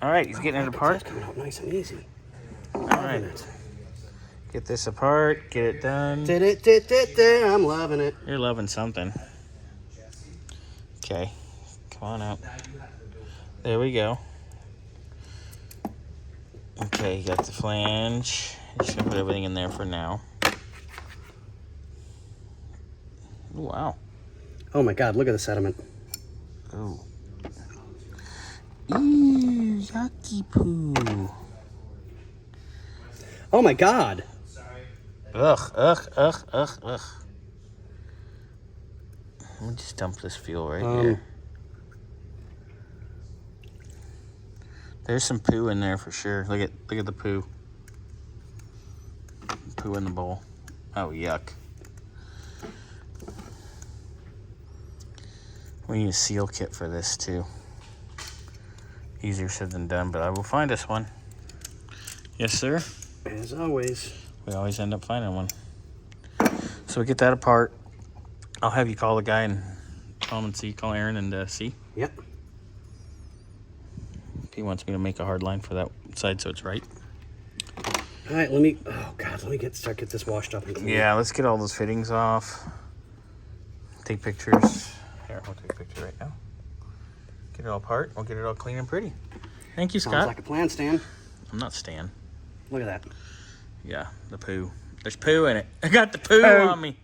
All right, he's getting it apart. It's coming out nice and easy. All right. Get this apart. Get it done. I'm loving it. You're loving something. Okay. Come on out. There we go. Okay, you got the flange. Just gonna put everything in there for now. Ooh, wow. Oh my God, look at the sediment. Ooh. Ew, yucky poo. Oh my God. Ugh. Let me just dump this fuel right here. There's some poo in there for sure. Look at the poo. Poo in the bowl. Oh, yuck. We need a seal kit for this too. Easier said than done, but I will find us one. Yes, sir. As always. We always end up finding one. So we get that apart. I'll have you call the guy and call him and see. Call Aaron and see. Yep. If he wants me to make a hard line for that side so it's right. All right, let me start get this washed up and clean. Yeah, let's get all those fittings off. Take pictures. Here, I'll take a picture right now. Get it all apart. We'll get it all clean and pretty. Thank you, Scott. Sounds like a plan, Stan. I'm not Stan. Look at that. Yeah, the poo. There's poo in it. I got the poo on me.